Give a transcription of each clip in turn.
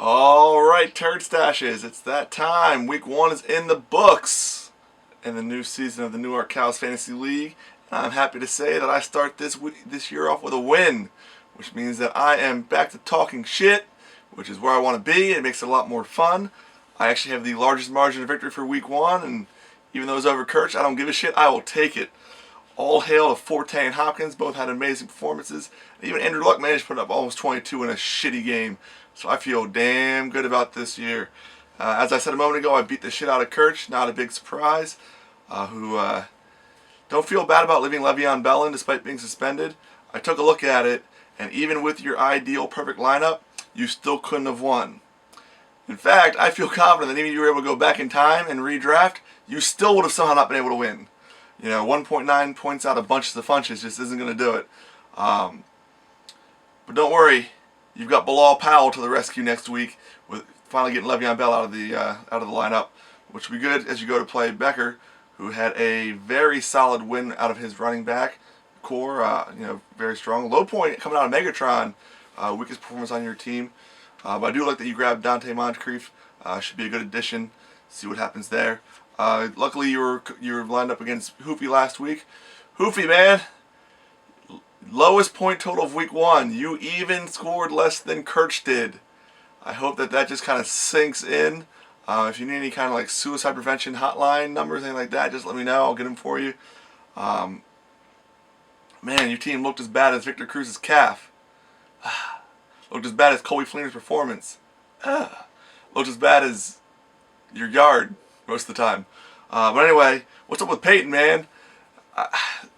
All right, Turd Stashes, it's that time. Week 1 is in the books in the new season of the Newark Cows Fantasy League. And I'm happy to say that I start this year off with a win, which means that I am back to talking shit, which is where I want to be. It makes it a lot more fun. I actually have the largest margin of victory for Week 1, and even though it's over Kirch, I don't give a shit. I will take it. All hail to Forte and Hopkins. Both had amazing performances. Even Andrew Luck managed to put up almost 22 in a shitty game. So I feel damn good about this year. As I said a moment ago, I beat the shit out of Kirch. Not a big surprise. Who don't feel bad about leaving Le'Veon Bell in despite being suspended. I took a look at it, and even with your ideal perfect lineup, you still couldn't have won. In fact, I feel confident that even if you were able to go back in time and redraft, you still would have somehow not been able to win. 1.9 points out of bunches of funches just isn't going to do it. But don't worry, you've got Bilal Powell to the rescue next week with finally getting Le'Veon Bell out of the lineup, which will be good as you go to play Becker, who had a very solid win out of his running back core. Very strong. Low point coming out of Megatron, weakest performance on your team. But I do like that you grabbed Dante Moncrief. Should be a good addition. See what happens there. Luckily, you were lined up against Hoofy last week. Hoofy, man, lowest point total of Week 1. You even scored less than Kirch did. I hope that just kind of sinks in. If you need any kind of like suicide prevention hotline numbers, anything like that, just let me know. I'll get them for you. Man, your team looked as bad as Victor Cruz's calf. Looked as bad as Colby Fleener's performance. Looked as bad as your yard most of the time. But anyway, what's up with Peyton, man?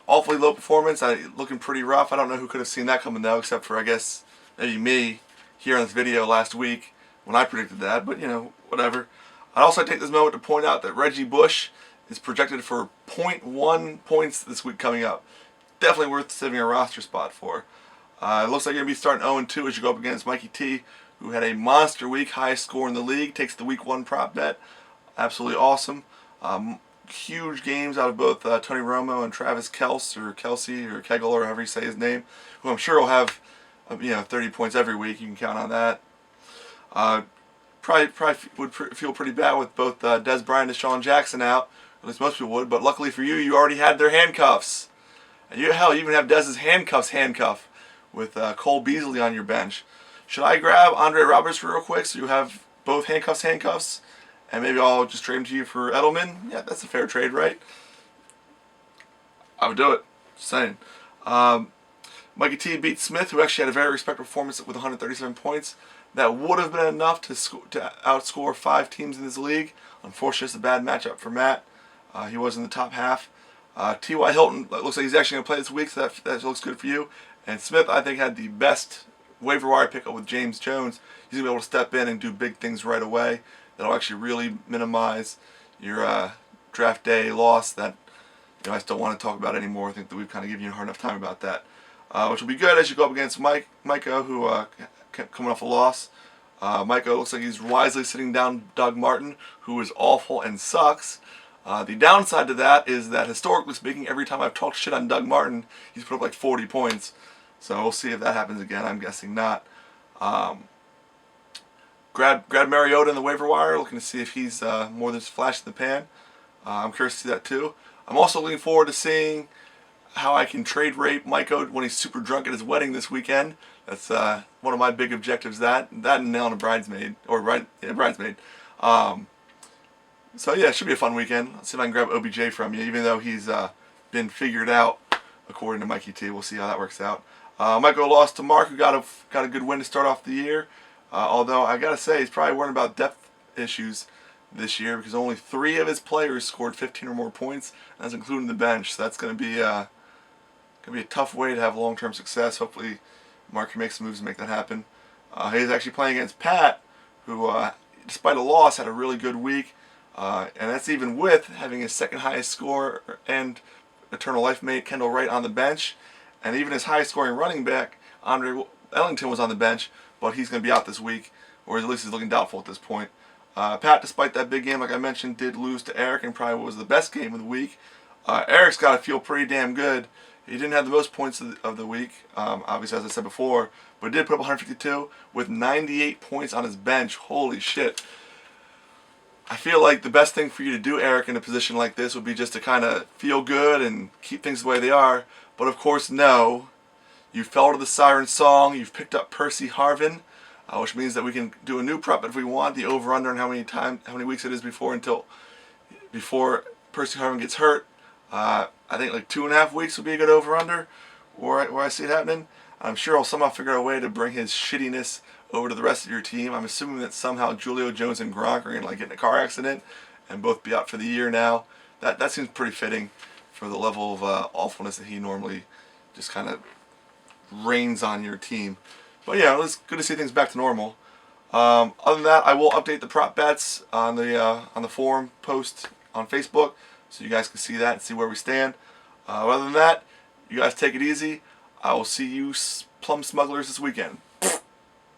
Awfully low performance. Looking pretty rough. I don't know who could have seen that coming though, except for I guess maybe me here on this video last week when I predicted that. But whatever. I'd also take this moment to point out that Reggie Bush is projected for 0.1 points this week coming up. Definitely worth saving a roster spot for. It looks like you're going to be starting 0-2 as you go up against Mikey T, who had a monster week, highest score in the league, takes the Week 1 prop bet. Absolutely awesome. Huge games out of both Tony Romo and Travis Kelsey or Kegel or however you say his name, who I'm sure will have 30 points every week. You can count on that. Probably would feel pretty bad with both Dez Bryant and Deshaun Jackson out. At least most people would. But luckily for you, you already had their handcuffs. And you even have Dez's handcuff with Cole Beasley on your bench. Should I grab Andre Roberts real quick so you have both handcuffs, and maybe I'll just trade him to you for Edelman? Yeah, that's a fair trade, right? I would do it. Just saying. Mikey T beat Smith, who actually had a very respectable performance with 137 points. That would have been enough to outscore 5 teams in this league. Unfortunately, it's a bad matchup for Matt. He was in the top half. T.Y. Hilton looks like he's actually going to play this week, so that looks good for you. And Smith, I think, had the best waiver wire pickup with James Jones. He's going to be able to step in and do big things right away. That'll actually really minimize your draft day loss that I still want to talk about anymore. I think that we've kind of given you a hard enough time about that. Which will be good as you go up against Micah, who coming off a loss. Micah looks like he's wisely sitting down Doug Martin, who is awful and sucks. The downside to that is that historically speaking, every time I've talked shit on Doug Martin, he's put up like 40 points. So we'll see if that happens again. I'm guessing not. Grab Mariota in the waiver wire, looking to see if he's more than just flash in the pan. I'm curious to see that too. I'm also looking forward to seeing how I can trade rape Micah when he's super drunk at his wedding this weekend. That's one of my big objectives. That and nailing a bridesmaid bridesmaid. So yeah, it should be a fun weekend. Let's see if I can grab OBJ from you, even though he's been figured out according to Mikey T. We'll see how that works out. Michael lost to Mark, who got a good win to start off the year. Although I gotta say, he's probably worrying about depth issues this year because only 3 of his players scored 15 or more points, and that's including the bench. So that's gonna be a tough way to have long-term success. Hopefully, Mark can make some moves to make that happen. He's actually playing against Pat, who, despite a loss, had a really good week, and that's even with having his second highest score and eternal life mate Kendall Wright on the bench, and even his highest scoring running back Andre Ellington was on the bench. But he's going to be out this week, or at least he's looking doubtful at this point. Pat, despite that big game, like I mentioned, did lose to Eric and probably was the best game of the week. Eric's got to feel pretty damn good. He didn't have the most points of the week, obviously, as I said before, but did put up 152 with 98 points on his bench. Holy shit. I feel like the best thing for you to do, Eric, in a position like this would be just to kind of feel good and keep things the way they are. But of course, no. You fell to the siren song. You've picked up Percy Harvin, which means that we can do a new prep if we want. The over/under and how many weeks it is before Percy Harvin gets hurt. I think like 2.5 weeks would be a good over/under, where I see it happening. I'm sure I'll somehow figure out a way to bring his shittiness over to the rest of your team. I'm assuming that somehow Julio Jones and Gronk are going to like get in a car accident and both be out for the year now. That seems pretty fitting for the level of awfulness that he normally just kind of reigns on your team. But yeah, it's good to see things back to normal. Other than that, I will update the prop bets on the forum post on Facebook, so you guys can see that and see where we stand. Other than that, you guys take it easy. I will see you plum smugglers this weekend.